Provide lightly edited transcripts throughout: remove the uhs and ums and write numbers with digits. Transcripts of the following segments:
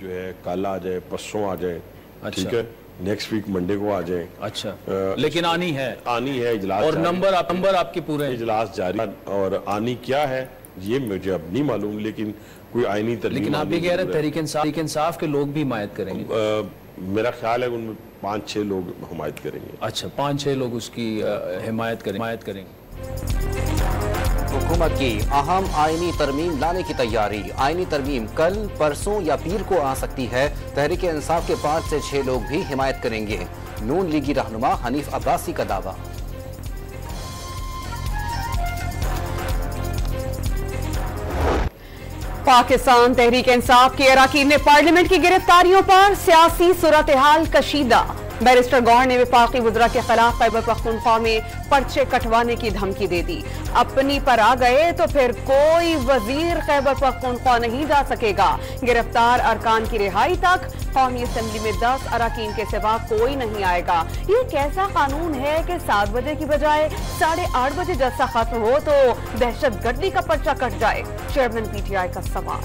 जो है कल आ जाए, परसों आ जाए। अच्छा। ठीक है, नेक्स्ट वीक मंडे को आ जाए। अच्छा, लेकिन आनी है इजलास और नंबर आपके पूरे हैं। इजलास जारी और आनी क्या है ये मुझे अब नहीं मालूम, लेकिन कोई आईनी तरमीम। लेकिन आप ये कह रहे हैं तहरीक इंसाफ के लोग भी हिमायत करेंगे। मेरा ख्याल है उनमें 5-6 लोग हिमायत करेंगे। अच्छा, 5-6 लोग उसकी हिमायत करेंगे। हुकूमत की अहम आईनी तरमीम लाने की तैयारी। आईनी तरमीम कल, परसों या पीर को आ सकती है। तहरीक इंसाफ के 5 से 6 लोग भी हिमायत करेंगे। नून लीगी रहनुमा हनीफ अब्बासी का दावा। पाकिस्तान तहरीक इंसाफ के अरकान ने पार्लियामेंट की गिरफ्तारियों पर सियासी सूरत हाल कशीदा। बैरिस्टर गौहर ने वफाकी वज़रा के खिलाफ खैबर पख्तूनख्वा में पर्चे कटवाने की धमकी दे दी। अपनी पर आ गए तो फिर कोई वजीर खैबर पख्तूनख्वा नहीं जा सकेगा। गिरफ्तार अरकान की रिहाई तक कौमी असेंबली में 10 अरकान के सिवा कोई नहीं आएगा। ये कैसा कानून है कि 7 बजे की बजाय 8:30 बजे जलसा खत्म हो तो दहशतगर्दी का पर्चा कट जाए। चेयरमैन PTI का सवाल।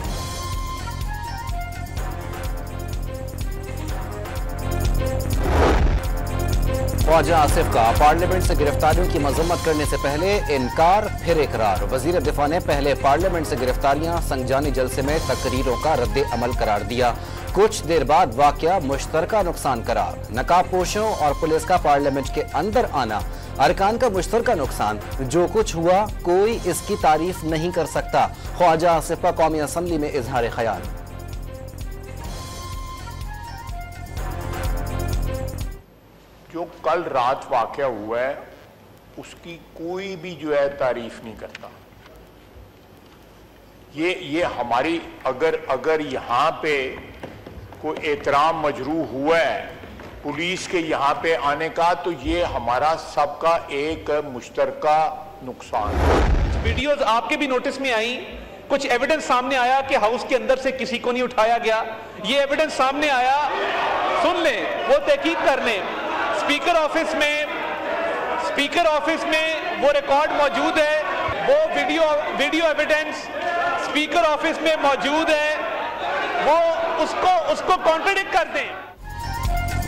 ख्वाजा आसिफ का पार्लियामेंट से गिरफ्तारियों की मजम्मत करने से पहले इनकार फिर इकरार। वजीर दिफा ने पहले पार्लियामेंट से गिरफ्तारियां संजानी जलसे में तकरीरों का रद्द अमल करार दिया। कुछ देर बाद वाकया मुश्तरका नुकसान करार। नकाबपोशों और पुलिस का पार्लियामेंट के अंदर आना, अरकान का मुश्तरका नुकसान। जो कुछ हुआ कोई इसकी तारीफ नहीं कर सकता। ख्वाजा आसिफ का कौमी असम्बली में इजहार ख्याल। जो कल रात वाकया हुआ है उसकी कोई भी जो है तारीफ नहीं करता। ये हमारी अगर यहाँ पे कोई एहतराम मजरूह हुआ है पुलिस के यहाँ पे आने का, तो ये हमारा सबका एक मुश्तरका नुकसान है। वीडियोस आपके भी नोटिस में आई, कुछ एविडेंस सामने आया कि हाउस के अंदर से किसी को नहीं उठाया गया। ये एविडेंस सामने आया, सुन लें, वो तहकीक कर लें। स्पीकर ऑफिस में वो रिकॉर्ड मौजूद है, वो वीडियो एविडेंस स्पीकर ऑफिस में मौजूद है, वो उसको कॉन्ट्रडिक्ट कर दें।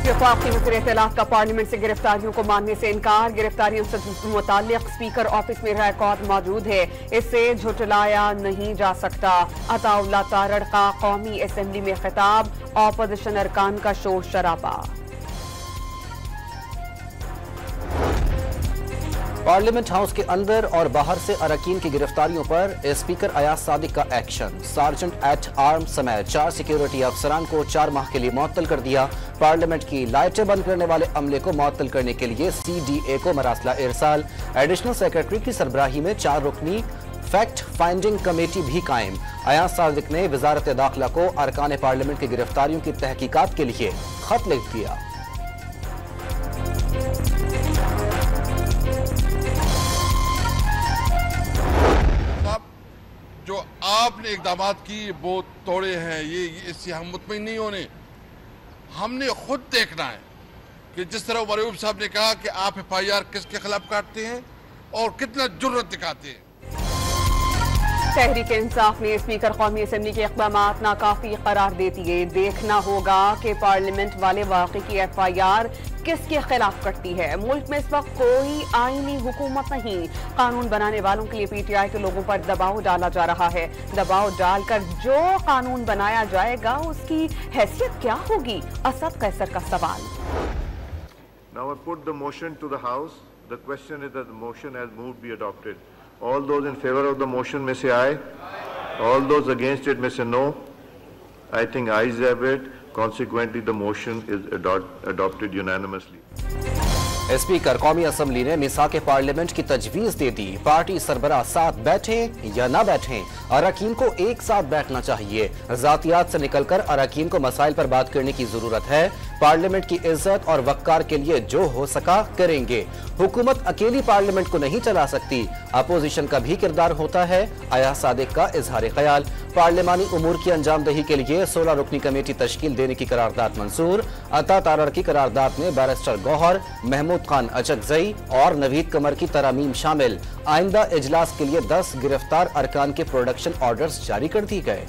वफाकी वज़ीर इत्तलात का पार्लियामेंट से गिरफ्तारियों को मानने से इनकार। गिरफ्तारियों से मुताल्लिक स्पीकर ऑफिस में रिकॉर्ड मौजूद है, इससे झुटलाया नहीं जा सकता। अताउल्लाह तारड़ का कौमी असेंबली में खिताब। ऑपोजिशन अरकान का शोर शराबा। पार्लियामेंट हाउस के अंदर और बाहर से अरकान की गिरफ्तारियों पर स्पीकर अयाज सादिक का एक्शन। सार्जेंट एट आर्म समेत 4 सिक्योरिटी अफसरान को 4 माह के लिए मुअत्तल कर दिया। पार्लियामेंट की लाइटें बंद करने वाले अमले को मुअत्तल करने के लिए CDA को मरासला इरसाल। एडिशनल सेक्रेटरी की सरबराही में 4 रुकनी फैक्ट फाइंडिंग कमेटी भी कायम। अयाज सादिक ने वजारत दाखिला को अरकान पार्लियामेंट की गिरफ्तारियों की तहकीकात के लिए खत लिख दिया। जो आपने इकदामात की वो तोड़े हैं, ये इससे हम मुतमईन नहीं होने। हमने खुद देखना है कि जिस तरह मरयूब साहब ने कहा कि आप FIR किसके खिलाफ काटते हैं और कितना जुर्रत दिखाते हैं। तहरीक इंसाफ ने स्पीकर कौमी असेंबली के इक़दामात नाकाफी करार देती है। देखना होगा कि पार्लियामेंट वाले वाक़ई की FIR किसके खिलाफ करती है। मुल्क में इस वक्त कोई आईनी हुकूमत नहीं। कानून बनाने वालों के लिए PTI के लोगों पर दबाव डाला जा रहा है। दबाव डालकर जो कानून बनाया जाएगा उसकी हैसियत क्या होगी? असद कैसर का सवाल। Now I put the motion to the House. The question is that the motion has moved be adopted. All those in favor of the motion may say aye. All those against it may say no. I think ayes have it. Consequently, the motion is adopted unanimously. Speaker कौमी assembly ने मिसाक parliament की तजवीज दे दी। Party सरबराह साथ बैठे या ना बैठे, अरकान को एक साथ बैठना चाहिए। जातियात से निकलकर अरकान को मसाइल पर बात करने की जरूरत है। पार्लियामेंट की इज्जत और वक़ार के लिए जो हो सका करेंगे। हुकूमत अकेली पार्लियामेंट को नहीं चला सकती, अपोजिशन का भी किरदार होता है। अयाज सादिक का इजहार ख्याल। पार्लियामानी उमूर की अंजामदही के लिए 16 रुकनी कमेटी तश्कील देने की करारदाद मंजूर। अता तारड़ की करारदाद में बैरिस्टर गौहर, महमूद खान अचकजई और नवीद कमर की तरामीम शामिल। आइंदा इजलास के लिए 10 गिरफ्तार अरकान के प्रोडक्शन ऑर्डर्स जारी कर दिए गए।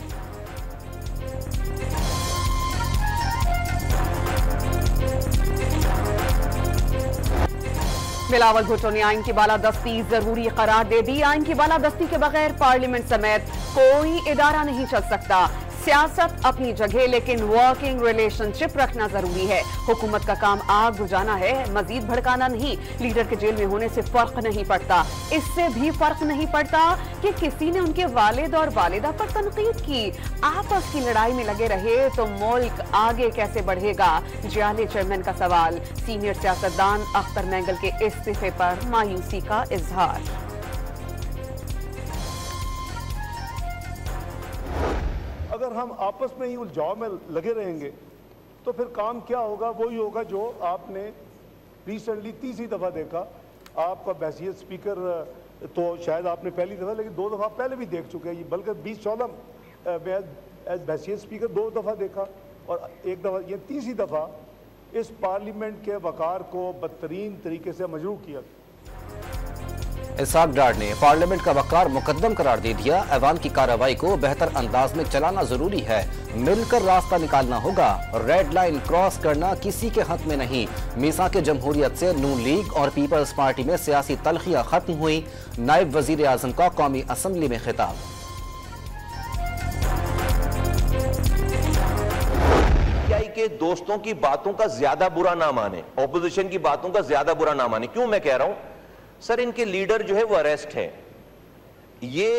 बिलावल भुट्टो ने आइन की बालादस्ती जरूरी करार दे दी। आइन की बालादस्ती के बगैर पार्लियामेंट समेत कोई इदारा नहीं चल सकता। सियासत अपनी जगह, लेकिन वर्किंग रिलेशनशिप रखना जरूरी है। हुकूमत का काम आग बुझाना है, मजीद भड़काना नहीं। लीडर के जेल में होने से फर्क नहीं पड़ता। इससे भी फर्क नहीं पड़ता कि किसी ने उनके वालिद और वालिदा पर तनकीद की। आपस की लड़ाई में लगे रहे तो मुल्क आगे कैसे बढ़ेगा? जियाले चेयरमैन का सवाल। सीनियर सियासतदान अख्तर मैंगल के इस्तीफे पर मायूसी का इजहार। अगर हम आपस में ही उलझाव में लगे रहेंगे तो फिर काम क्या होगा? वही होगा जो आपने रिसेंटली तीसरी दफ़ा देखा। आपका बहसीत स्पीकर तो शायद आपने पहली दफ़ा, लेकिन 2 दफ़ा पहले भी देख चुके हैं। बल्कि 2014 में बहसीत स्पीकर 2 दफ़ा देखा और 1 दफ़ा, ये तीसरी दफ़ा इस पार्लियामेंट के वक़ार को बदतरीन तरीके से मजरूह किया। इसहाक डार ने पार्लियामेंट का वक़ार मुकद्दम करार दे दिया। ऐवान की कार्रवाई को बेहतर अंदाज में चलाना जरूरी है, मिलकर रास्ता निकालना होगा। रेड लाइन क्रॉस करना किसी के हक में नहीं। मीसाक जमहूरियत से नून लीग और पीपल्स पार्टी में सियासी तलखियां खत्म हुई। नायब वजीर आजम का कौमी असम्बली में खिताब। के दोस्तों की बातों का ज्यादा बुरा ना माने, ऑपोजिशन की बातों का ज्यादा बुरा ना माने। क्यों मैं कह रहा हूं? सर, इनके लीडर जो है वो अरेस्ट है। ये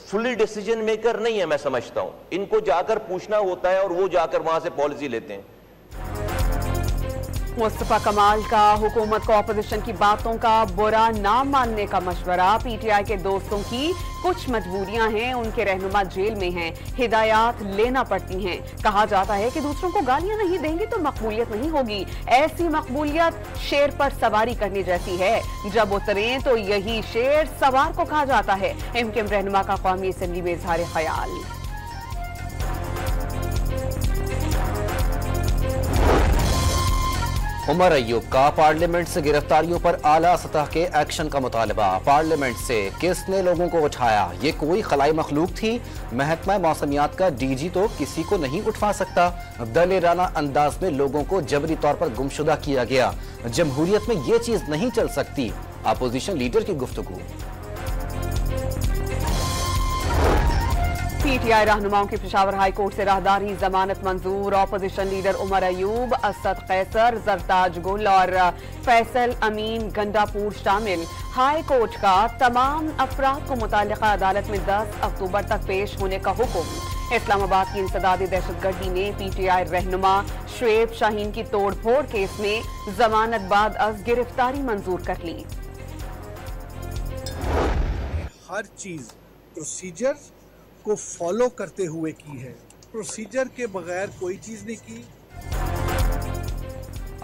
फुली डिसीजन मेकर नहीं है, मैं समझता हूं। इनको जाकर पूछना होता है और वो जाकर वहां से पॉलिसी लेते हैं। मुस्तफा कमाल का हुकूमत को अपोजिशन की बातों का बुरा ना मानने का मशवरा। पीटीआई के दोस्तों की कुछ मजबूरियां हैं, उनके रहनुमा जेल में हैं, हिदायत लेना पड़ती हैं। कहा जाता है कि दूसरों को गालियां नहीं देंगे तो मकबूलियत नहीं होगी। ऐसी मकबूलियत शेर पर सवारी करने जैसी है, जब उतरे तो यही शेर सवार को खा जाता है। एमकेएम रहनुमा का कौमी असम्बली में इजहार ख्याल। उमर अयूब का पार्लियामेंट से गिरफ्तारियों पर आला सतह के एक्शन का मुतालबा। पार्लियामेंट से किसने लोगों को उठाया? ये कोई खलाई मखलूक थी? महकमा मौसमियात का डीजी तो किसी को नहीं उठवा सकता। दलेराना अंदाज में लोगों को जबरी तौर पर गुमशुदा किया गया। जमहूरियत में ये चीज नहीं चल सकती। अपोजिशन लीडर की गुफ्तगू। पीटीआई रहनुमाओं की पेशावर हाई कोर्ट से राहदारी जमानत मंजूर। ऑपोजिशन लीडर उमर अयूब, असद कैसर, जरताज गुल और फैसल अमीन गंडापुर शामिल। हाई कोर्ट का तमाम अफराद को मुताल्लिका अदालत में 10 अक्टूबर तक पेश होने का हुक्म। इस्लामाबाद की इंसदादी दहशतगर्दी ने पीटीआई रहनुमा शुएब शाहीन की तोड़फोड़ केस में जमानत बाद अज गिरफ्तारी मंजूर कर ली। हर चीज प्रोसीजर को फॉलो करते हुए की है, प्रोसीजर के बगैर कोई चीज नहीं की।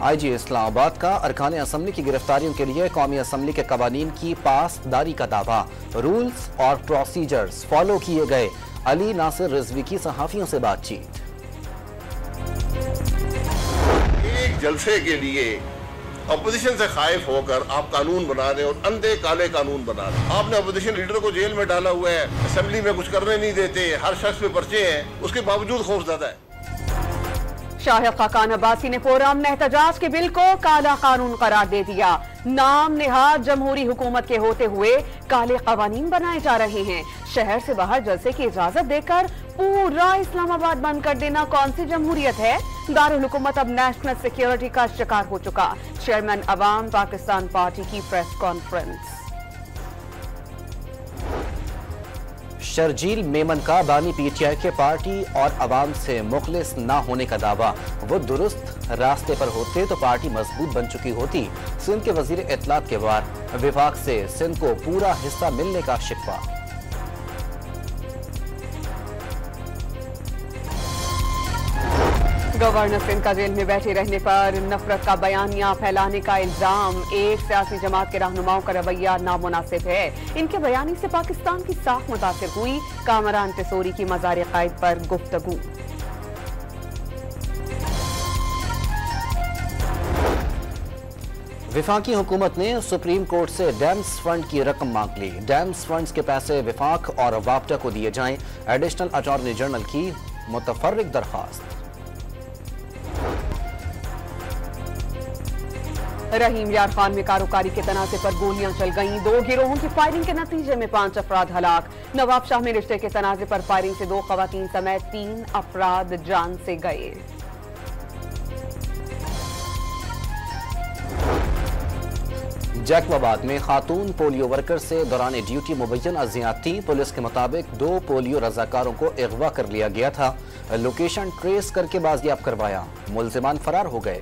आईजी इस्लामाबाद का अरकान असम्बली की गिरफ्तारियों के लिए कौमी असम्बली के कवानीन की पासदारी का दावा। रूल्स और प्रोसीजर्स फॉलो किए गए। अली नासिर रिजवी की सहाफियों से बातचीत। एक जलसे के लिए अपोजिशन से खाइफ होकर आप कानून बना रहे और अंधे काले कानून बना रहे। आपने अपोजिशन लीडर को जेल में डाला हुआ है, असेंबली में कुछ करने नहीं देते, हर शख्स पे पर्चे हैं, उसके बावजूद खौफजदा है। शाहिद खाकान अब्बासी ने पुरअमन एहतजाज के बिल को काला कानून करार दे दिया। नाम निहाद जमहूरी हुकूमत के होते हुए काले कवानीन बनाए जा रहे हैं। शहर से बाहर जलसे की इजाजत देकर पूरा इस्लामाबाद बंद कर देना कौन सी जमहूरियत है? दारुल हुकूमत अब नेशनल सिक्योरिटी का शिकार हो चुका। चेयरमैन अवाम पाकिस्तान पार्टी की प्रेस कॉन्फ्रेंस। शर्जील मेमन का बानी पीटीआई के पार्टी और अवाम से मुखलिस ना होने का दावा। वो दुरुस्त रास्ते पर होते तो पार्टी मजबूत बन चुकी होती। सिंध के वजीर इत्तलात के बाद विफाक से सिंध को पूरा हिस्सा मिलने का शिकवा। गवर्नर सिंध का जेल में बैठे रहने पर नफरत का बयानिया फैलाने का इल्जाम। एक सियासी जमात के रहनुमाओं का रवैया नामुनासिब है। इनके बयानी से पाकिस्तान की साख मुतासिर हुई। कामरान टेसोरी की मज़ार क़ायद पर गुफ्तगू। विफाकी हुकूमत ने सुप्रीम कोर्ट से डैम्स फंड की रकम मांग ली। डैम्स फंड्स के पैसे विफाक और वापटा को दिए जाएं। एडिशनल अटॉर्नी जनरल की मुतफर्रिक दरखास्त। रहीम यार खान में कारोकारी के तनाज़े पर गोलियां चल गईं। 2 गिरोहों की फायरिंग के नतीजे में 5 अफराद हलाक। नवाबशाह में रिश्ते के तनाज़े पर फायरिंग से 2 खवातीन समेत 3 अफराद जान से गए। जैकबाबाद में खातून पोलियो वर्कर से दौरान ड्यूटी मुबैयन ज्यादती। पुलिस के मुताबिक 2 पोलियो रजाकारों को अगवा कर लिया गया था। लोकेशन ट्रेस करके बाजियाब करवाया। मुल्जिमान फरार हो गए।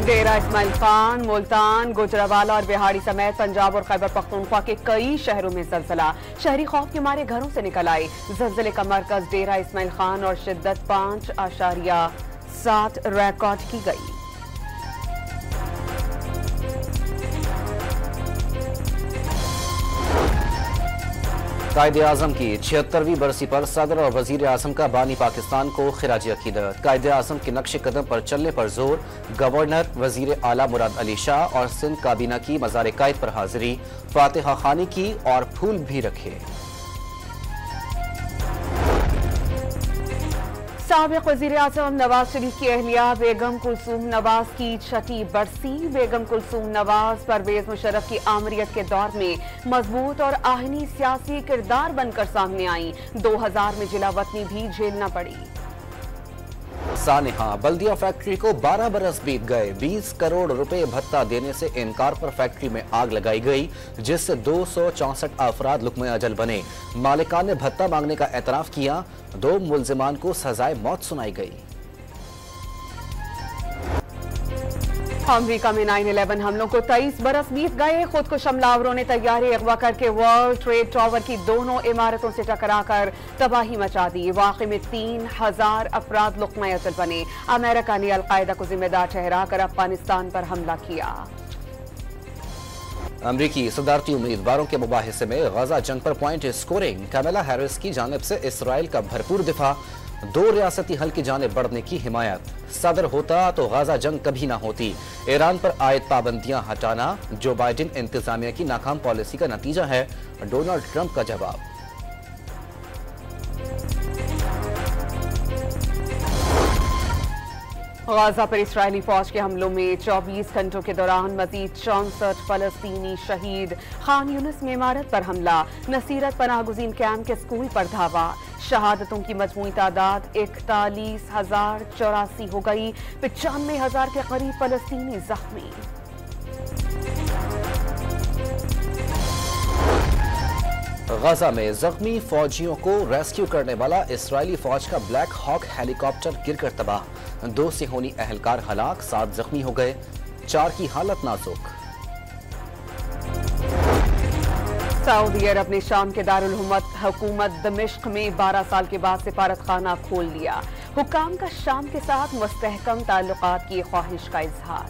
डेरा इस्माइल खान, मुल्तान, गुजरावाला और बिहाड़ी समेत पंजाब और खैबर पख्तूनख्वा के कई शहरों में जलजला। शहरी खौफ के मारे घरों से निकल आए। जलजले का मरकज डेरा इस्माइल खान और शिद्दत 5.7 रिकॉर्ड की गई। कायदे-आज़म की 76वीं बरसी पर सदर और वजीर आज़म का बानी पाकिस्तान को खिराज अकीदत। कायदे-आज़म के नक्शे कदम पर चलने पर जोर। गवर्नर, वजीर आला मुराद अली शाह और सिंध काबीना की मज़ार कायद पर हाजिरी। फातिहा खानी की और फूल भी रखे। साबिक़ वज़ीर आज़म नवाज शरीफ की अहलिया बेगम कुलसूम नवाज की 6ठी बरसी। बेगम कुलसूम नवाज परवेज मुशर्रफ की आमरीत के दौर में मजबूत और आहनी सियासी किरदार बनकर सामने आई। 2000 में जिला वतनी भी झेलना पड़ी। सानेहा बल्दिया फैक्ट्री को 12 बरस बीत गए। 20 करोड़ रुपए भत्ता देने से इनकार पर फैक्ट्री में आग लगाई गई, जिससे 264 अफराद लुक्मे अजल बने। मालिकान ने भत्ता मांगने का एतराफ किया। 2 मुल्जिमान को सजाए मौत सुनाई गई। अमरीका में 9/11 हमलों को 23 बरस बीत गए। खुद को हमलावरों ने तैयारी अगवा करके वर्ल्ड ट्रेड टावर की दोनों इमारतों से टकराकर तबाही मचा दी। वाक़े में 3000 अफराद लुक्मा अजल बने। अमेरिका ने अलकायदा को जिम्मेदार ठहराकर अफगानिस्तान पर हमला किया। अमरीकी सदारती उम्मीदवारों के मुबाहिसे में गजा जंग पर पॉइंट स्कोरिंग। कमला हैरिस की जानिब से इसराइल का भरपूर दिफा। 2 रियासती हल की जानिब बढ़ने की हिमायत। सदर होता तो गजा जंग कभी ना होती। ईरान पर आयद पाबंदियां हटाना जो बाइडेन इंतजामिया की नाकाम पॉलिसी का नतीजा है, डोनाल्ड ट्रंप का जवाब। गाजा पर इस्राएली फौज के हमलों में 24 घंटों के दौरान मजीद 64 फलस्तीनी शहीद। खान यूनिस में इमारत पर हमला। नसीरत पनाहगुज़ीन कैंप के स्कूल पर धावा। शहादतों की मजमूई तादाद 41,084 हो गई। 95,000 के करीब फलस्तीनी जख्मी। गजा में जख्मी फौजियों को रेस्क्यू करने वाला इस्राएली फौज का ब्लैक हॉक हेलीकॉप्टर गिरकर तबाह। 2 सिहोनी अहलकार हलाक, 7 जख्मी हो गए। 4 की हालत नाजुक। सऊदी अरब ने शाम के दारुल हुकूमत दमिश्क में 12 साल के बाद सिफारतखाना खोल दिया। हुकाम का शाम के साथ मुस्तहकम ताल्लुकात की ख्वाहिश का इजहार।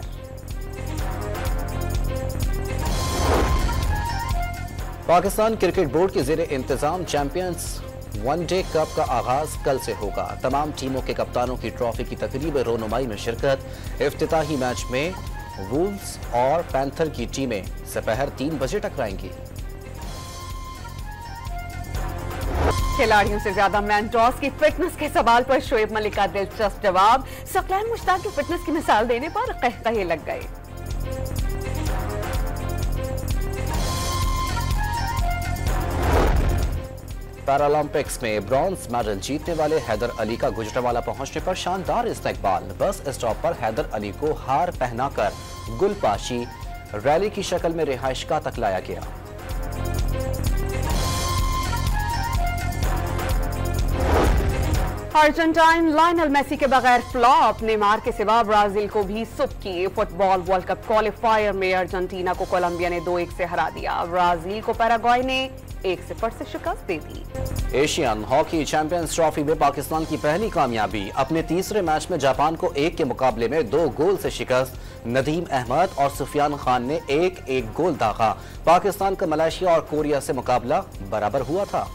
पाकिस्तान क्रिकेट बोर्ड के ज़ेरे इंतजाम चैंपियंस वनडे कप का आगाज कल से होगा। तमाम टीमों के कप्तानों की ट्रॉफी की तकरीब रोनुमाई में शिरकत। इफ्तिताही मैच में वुल्व्स और पैंथर की टीमें दोपहर 3 बजे टकराएंगी। खिलाड़ियों से ज्यादा मैन टॉस की फिटनेस के सवाल पर शोएब मलिक का दिलचस्प जवाब। सकलैन मुश्ताक की फिटनेस की मिसाल देने पर कहकहे लग गए। पैरालंपिक्स में ब्रॉन्ज मेडल जीतने वाले हैदर अली का गुजरावाला पहुंचने पर शानदार इस्तकबाल। बस स्टॉप पर हैदर अली को हार पहनाकर गुलपाशी रैली की शक्ल में रिहाइशगाह तक लाया गया। अर्जेंटाइन लायनल मेसी के बगैर फ्लॉप। नेमार के सिवा ब्राजील को भी सुबकी। फुटबॉल वर्ल्ड कप क्वालिफायर में अर्जेंटीना को कोलंबिया ने 2-1 से हरा दिया। ब्राजील को पैराग्वे ने 1-0 से शिकस्त दे दी। एशियन हॉकी चैंपियंस ट्रॉफी में पाकिस्तान की पहली कामयाबी। अपने तीसरे मैच में जापान को 1 के मुकाबले में 2 गोल से शिकस्त। नदीम अहमद और सुफियान खान ने 1-1 गोल दागा। पाकिस्तान का मलेशिया और कोरिया से मुकाबला बराबर हुआ था।